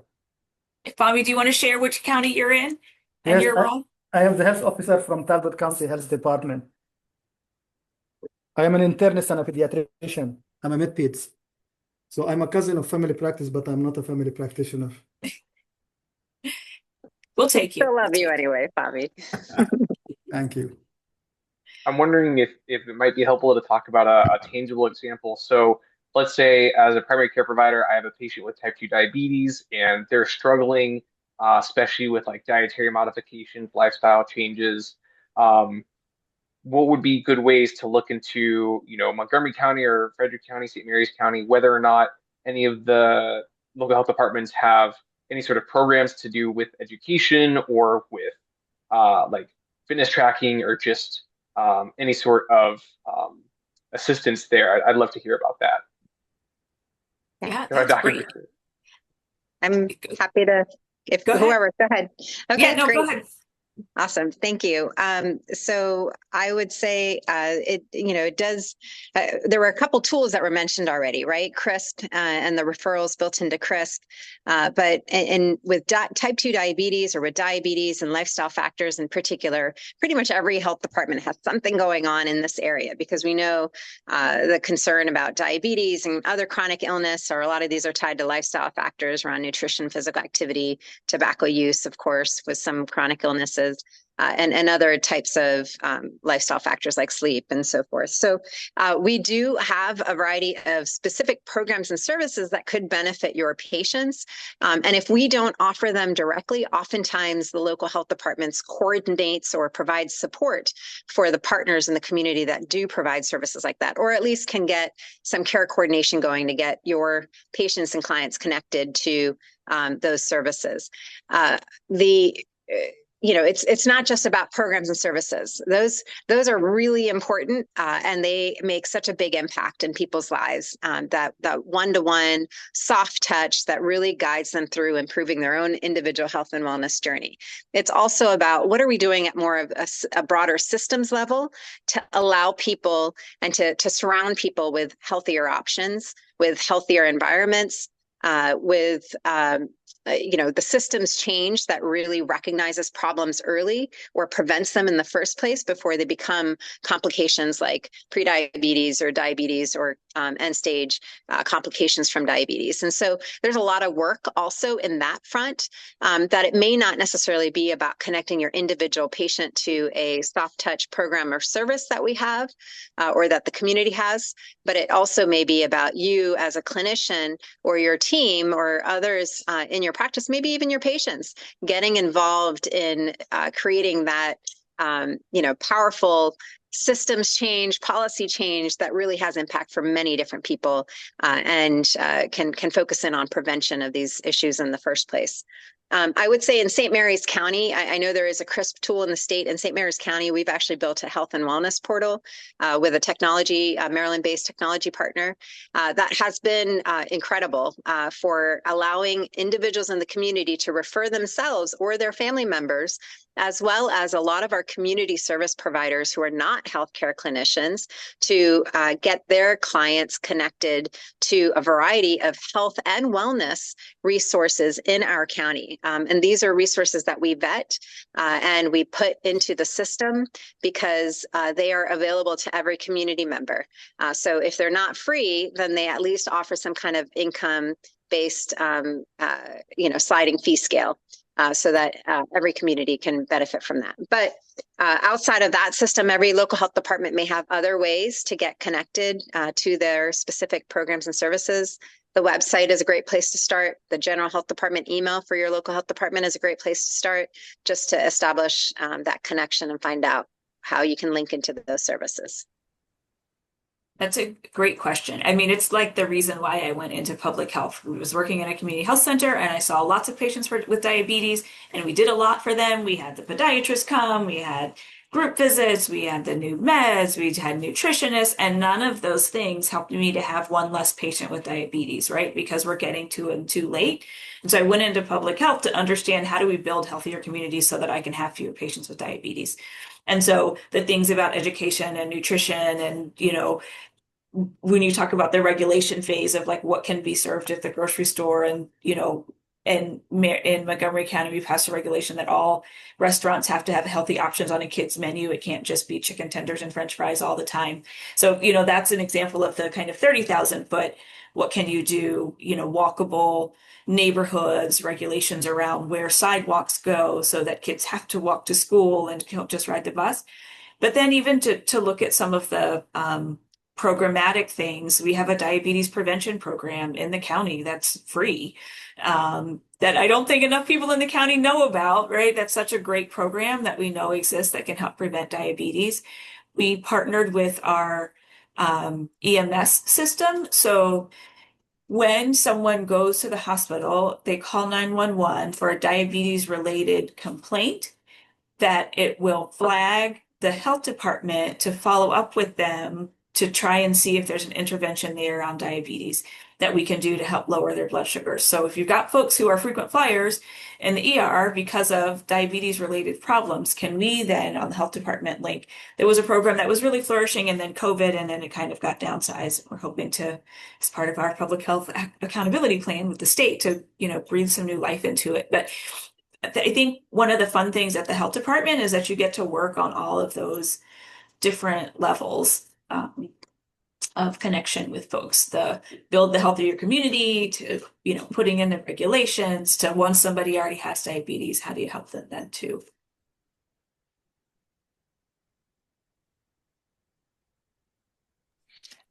B: Fami, do you want to share which county you're in and
E: Yes,
B: your role?
E: I am the health officer from Talbot County Health Department. I am an internist and a pediatrician. I'm a med-peds. So I'm a cousin of family practice, but I'm not a family practitioner.
B: We'll take you.
D: Still love you anyway, Bobby.
E: Thank you.
A: I'm wondering if it might be helpful to talk about a tangible example. So let's say as a primary care provider, I have a patient with type 2 diabetes and they're struggling, especially with like dietary modifications, lifestyle changes. What would be good ways to look into, Montgomery County or Frederick County, St. Mary's County, whether or not any of the local health departments have any sort of programs to do with education or with like fitness tracking or just any sort of assistance there. I'd love to hear about that.
B: Yeah, that's great.
D: I'm happy to, whoever, go ahead. Okay,
B: yeah, no,
D: great.
B: go ahead.
D: Awesome. Thank you. So I would say it does, there were a couple tools that were mentioned already, right? CRISP and the referrals built into CRISP. But with type 2 diabetes or with diabetes and lifestyle factors in particular, pretty much every health department has something going on in this area because we know the concern about diabetes and other chronic illness, or a lot of these are tied to lifestyle factors around nutrition, physical activity, tobacco use, of course, with some chronic illnesses. And other types of lifestyle factors like sleep and so forth. So we do have a variety of specific programs and services that could benefit your patients. And if we don't offer them directly, oftentimes the local health departments coordinates or provides support for the partners in the community that do provide services like that, or at least can get some care coordination going to get your patients and clients connected to those services. It's not just about programs and services. Those are really important, and they make such a big impact in people's lives. That one-to-one soft touch that really guides them through improving their own individual health and wellness journey. It's also about what are we doing at more of a broader systems level to allow people and to surround people with healthier options, with healthier environments, with the systems change that really recognizes problems early or prevents them in the first place before they become complications like prediabetes or diabetes or end stage complications from diabetes. And so there's a lot of work also in that front that it may not necessarily be about connecting your individual patient to a soft touch program or service that we have or that the community has, but it also may be about you as a clinician or your team or others in your practice, maybe even your patients, getting involved in creating that, powerful systems change, policy change that really has impact for many different people and can focus in on prevention of these issues in the first place. I would say in St. Mary's County, I know there is a CRISP tool in the state. In St. Mary's County, we've actually built a health and wellness portal with a technology, Maryland-based technology partner. That has been incredible for allowing individuals in the community to refer themselves or their family members, as well as a lot of our community service providers who are not healthcare clinicians, to get their clients connected to a variety of health and wellness resources in our county. And these are resources that we vet and we put into the system because they are available to every community member. So if they're not free, then they at least offer some kind of income-based, sliding fee scale. So that every community can benefit from that. But outside of that system, every local health department may have other ways to get connected to their specific programs and services. The website is a great place to start. The general health department email for your local health department is a great place to start, just to establish that connection and find out how you can link into those services.
B: That's a great question. I mean, it's like the reason why I went into public health. I was working in a community health center and I saw lots of patients with diabetes, and we did a lot for them. We had the podiatrist come, we had group visits, we had the new meds, we had nutritionists, and none of those things helped me to have one less patient with diabetes, right? Because we're getting to them too late. And so I went into public health to understand, how do we build healthier communities so that I can have fewer patients with diabetes? And so the things about education and nutrition and, when you talk about the regulation phase of like what can be served at the grocery store, and in Montgomery County, we passed a regulation that all restaurants have to have healthy options on a kid's menu. It can't just be chicken tenders and French fries all the time. So that's an example of the kind of 30,000 foot. What can you do? Walkable neighborhoods, regulations around where sidewalks go so that kids have to walk to school and don't just ride the bus. But then even to look at some of the programmatic things, we have a diabetes prevention program in the county that's free, that I don't think enough people in the county know about, right? That's such a great program that we know exists that can help prevent diabetes. We partnered with our EMS system. So when someone goes to the hospital, they call 911 for a diabetes related complaint, that it will flag the health department to follow up with them to try and see if there's an intervention there around diabetes that we can do to help lower their blood sugars. So if you've got folks who are frequent flyers in the ER because of diabetes related problems, can we then on the health department link? There was a program that was really flourishing, and then COVID, and then it kind of got downsized. We're hoping to, as part of our public health accountability plan with the state, to breathe some new life into it. But I think one of the fun things at the health department is that you get to work on all of those different levels of connection with folks. The build the healthier community, to putting in the regulations, to once somebody already has diabetes, how do you help them then too?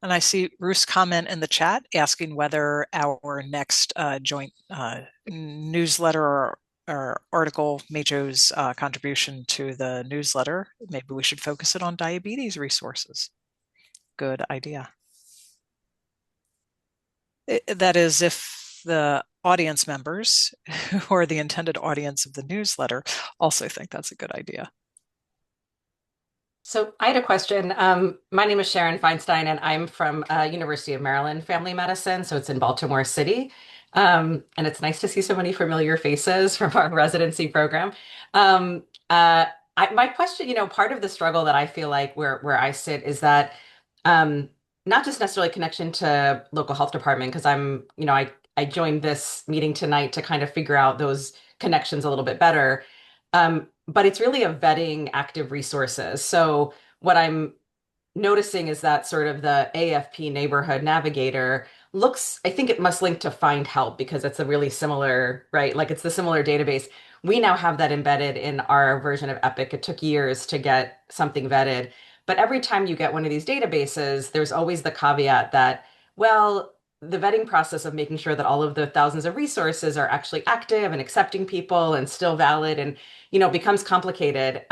C: And I see Ruth's comment in the chat asking whether our next joint newsletter or article, MACHO's contribution to the newsletter, maybe we should focus it on diabetes resources. Good idea. That is, if the audience members, who are the intended audience of the newsletter, also think that's a good idea.
F: So I had a question. My name is Sharon Feinstein, and I'm from University of Maryland Family Medicine. So it's in Baltimore City. And it's nice to see so many familiar faces from our residency program. My question, part of the struggle that I feel like where I sit is that not just necessarily connection to local health department, because I joined this meeting tonight to kind of figure out those connections a little bit better. But it's really a vetting active resources. So what I'm noticing is that sort of the AAFP neighborhood navigator I think it must link to find help, because it's a really similar, right? Like it's the similar database. We now have that embedded in our version of Epic. It took years to get something vetted. But every time you get one of these databases, there's always the caveat that, well, the vetting process of making sure that all of the thousands of resources are actually active and accepting people and still valid and, becomes complicated.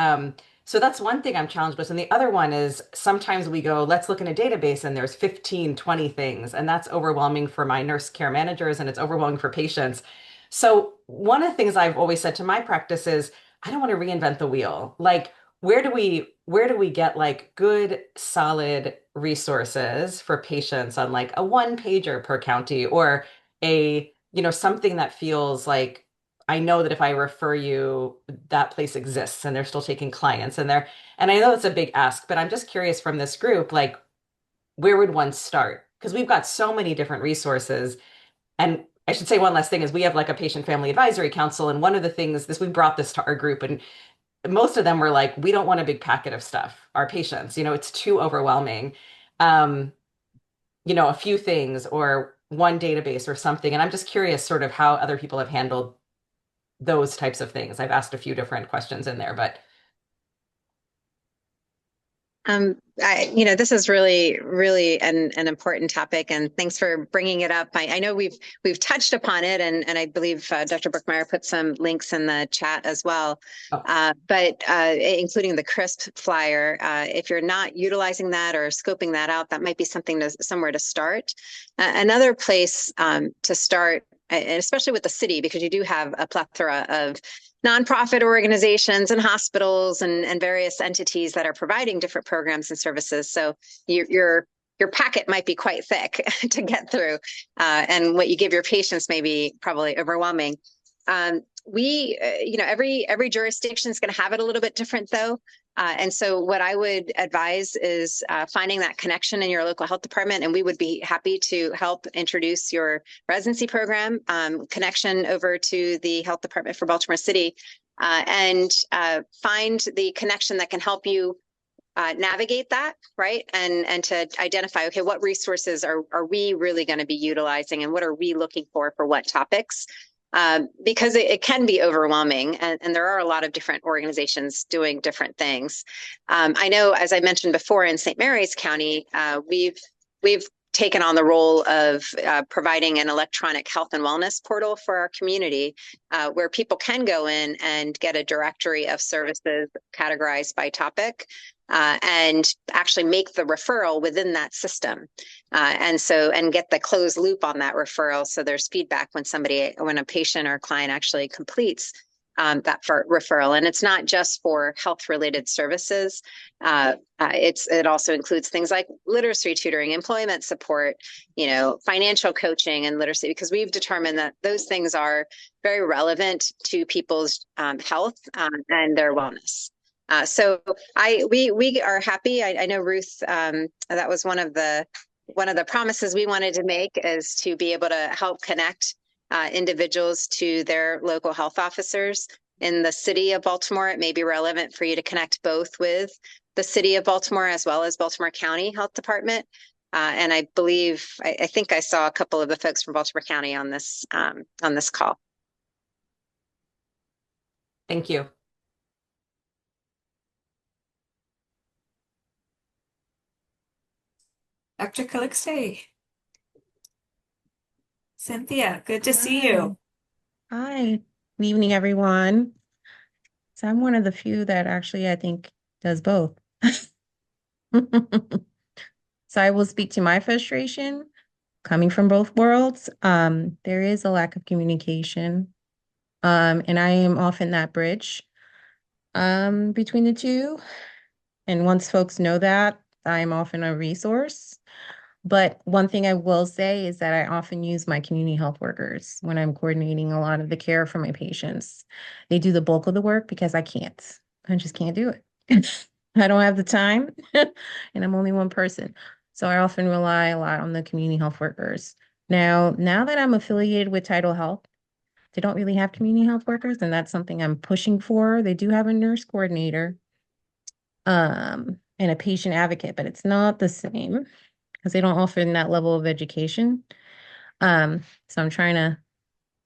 F: So that's one thing I'm challenged with. And the other one is sometimes we go, let's look in a database and there's 15, 20 things. And that's overwhelming for my nurse care managers and it's overwhelming for patients. So one of the things I've always said to my practice is I don't want to reinvent the wheel. Like where do we get like good solid resources for patients on like a one pager per county or a something that feels like I know that if I refer you, that place exists and they're still taking clients and I know it's a big ask, but I'm just curious from this group, like where would one start? Because we've got so many different resources. And I should say one last thing is we have like a patient family advisory council. And one of the things we brought this to our group and most of them were like, we don't want a big packet of stuff. Our patients, it's too overwhelming. Um, a few things or one database or something. And I'm just curious sort of how other people have handled those types of things. I've asked a few different questions in there, but
D: this is really, really an important topic, and thanks for bringing it up. I know we've touched upon it, and I believe Dr. Brookmeyer put some links in the chat as well. But including the CRISP flyer, if you're not utilizing that or scoping that out, that might be somewhere to start. Another place to start, and especially with the city, because you do have a plethora of nonprofit organizations and hospitals and various entities that are providing different programs and services. So your packet might be quite thick to get through, and what you give your patients may be probably overwhelming. Every jurisdiction is going to have it a little bit different, though. And so what I would advise is finding that connection in your local health department, and we would be happy to help introduce your residency program connection over to the health department for Baltimore City, and find the connection that can help you navigate that, right? And to identify, okay, what resources are we really going to be utilizing, and what are we looking for what topics? Because it can be overwhelming, and there are a lot of different organizations doing different things. I know, as I mentioned before, in St. Mary's County, we've taken on the role of providing an electronic health and wellness portal for our community, where people can go in and get a directory of services categorized by topic, and actually make the referral within that system. And get the closed loop on that referral. So there's feedback when a patient or client actually completes that referral. And it's not just for health related services. It also includes things like literacy tutoring, employment support, financial coaching and literacy, because we've determined that those things are very relevant to people's health and their wellness. So we are happy. I know Ruth, that was one of the promises we wanted to make, is to be able to help connect individuals to their local health officers in the city of Baltimore. It may be relevant for you to connect both with the city of Baltimore as well as Baltimore County Health Department. And I think I saw a couple of the folks from Baltimore County on this call.
F: thank you.
B: Dr. Calixte. Cynthia, good to see you.
G: Hi, good evening, everyone. So I'm one of the few that actually, I think, does both. So I will speak to my frustration coming from both worlds. There is a lack of communication, and I am often that bridge between the two. And once folks know that, I'm often a resource. But one thing I will say is that I often use my community health workers when I'm coordinating a lot of the care for my patients. They do the bulk of the work because I just can't do it. I don't have the time and I'm only one person. So I often rely a lot on the community health workers. Now that I'm affiliated with Tidal Health, they don't really have community health workers, and that's something I'm pushing for. They do have a nurse coordinator, and a patient advocate, but it's not the same because they don't offer that level of education. So I'm trying to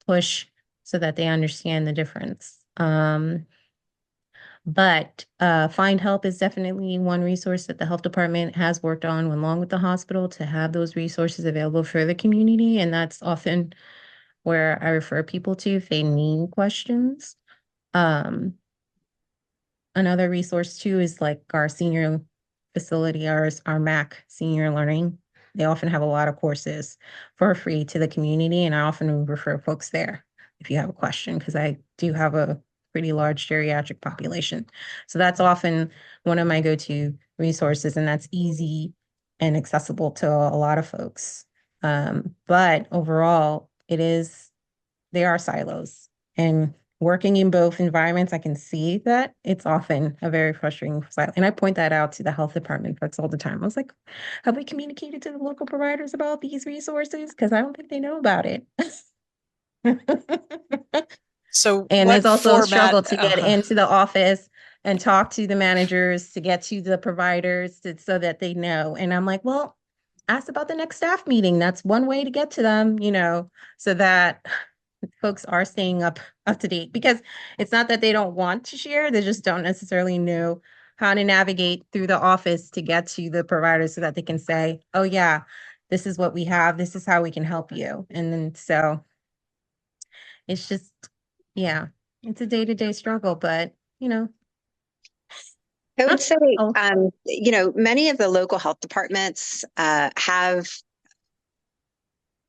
G: push so that they understand the difference. But Find Help is definitely one resource that the health department has worked on along with the hospital to have those resources available for the community. And that's often where I refer people to if they need questions. Another resource too is like our senior facility, our MAC senior learning. They often have a lot of courses for free to the community, and I often refer folks there. if you have a question, because I do have a pretty large geriatric population. So that's often one of my go-to resources, and that's easy and accessible to a lot of folks. But overall, there are silos. And working in both environments, I can see that it's often a very frustrating silo. And I point that out to the health department folks all the time. I was like, have we communicated to the local providers about these resources? Because I don't think they know about it.
C: So
G: And
C: what
G: there's also a struggle
C: format?
G: to get into the office and talk to the managers, to get to the providers so that they know. And I'm like, well, ask about the next staff meeting. That's one way to get to them, so that folks are staying up to date, because it's not that they don't want to share, they just don't necessarily know how to navigate through the office to get to the providers so that they can say, oh yeah, this is what we have, this is how we can help you. And then so it's just, yeah, it's a day-to-day struggle, but
D: I would say,
G: oh,
D: many of the local health departments have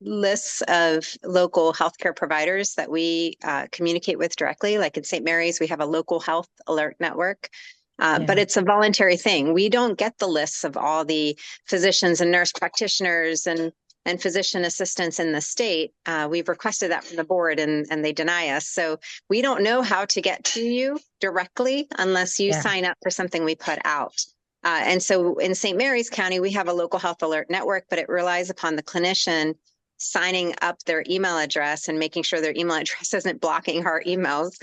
D: lists of local healthcare providers that we communicate with directly. Like in St. Mary's, we have a local health alert network. But
G: yeah.
D: it's a voluntary thing. We don't get the lists of all the physicians and nurse practitioners and physician assistants in the state. We've requested that from the board, and they deny us. So we don't know how to get to you directly unless you
G: Yeah.
D: sign up for something we put out. And so in St. Mary's County, we have a local health alert network, but it relies upon the clinician signing up their email address and making sure their email address isn't blocking our emails,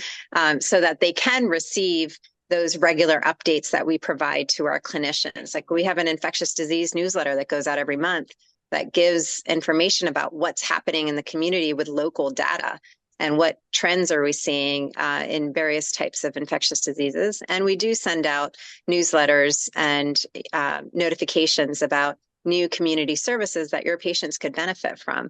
D: so that they can receive those regular updates that we provide to our clinicians. Like we have an infectious disease newsletter that goes out every month that gives information about what's happening in the community with local data and what trends are we seeing in various types of infectious diseases. And we do send out newsletters and notifications about new community services that your patients could benefit from.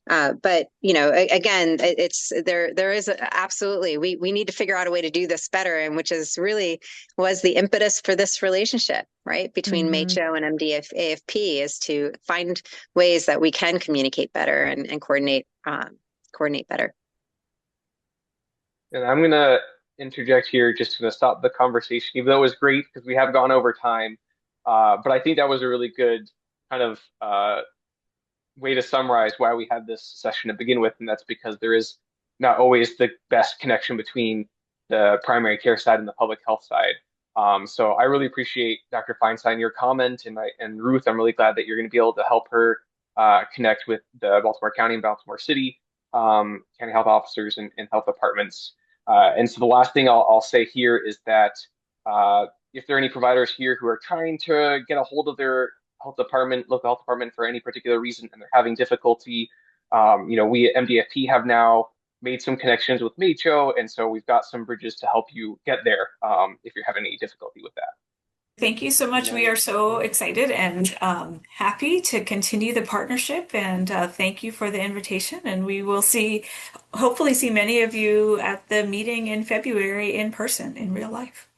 D: But again, there is absolutely, we need to figure out a way to do this better, and which is really was the impetus for this relationship, right, between MACHO and MDAFP, is to find ways that we can communicate better and coordinate better.
A: And I'm gonna interject here, just to stop the conversation, even though it was great because we have gone over time. But I think that was a really good kind of way to summarize why we had this session to begin with, and that's because there is not always the best connection between the primary care side and the public health side. So I really appreciate, Dr. Feinstein, your comment, and Ruth, I'm really glad that you're going to be able to help her connect with the Baltimore County and Baltimore City county health officers and health departments. And so the last thing I'll say here is that if there are any providers here who are trying to get a hold of their local health department for any particular reason, and they're having difficulty, we at MDFP have now made some connections with MACHO, and so we've got some bridges to help you get there if you're having any difficulty with that.
B: Thank you so much. We are so excited and happy to continue the partnership. And thank you for the invitation. And we will hopefully see many of you at the meeting in February in person, in real life.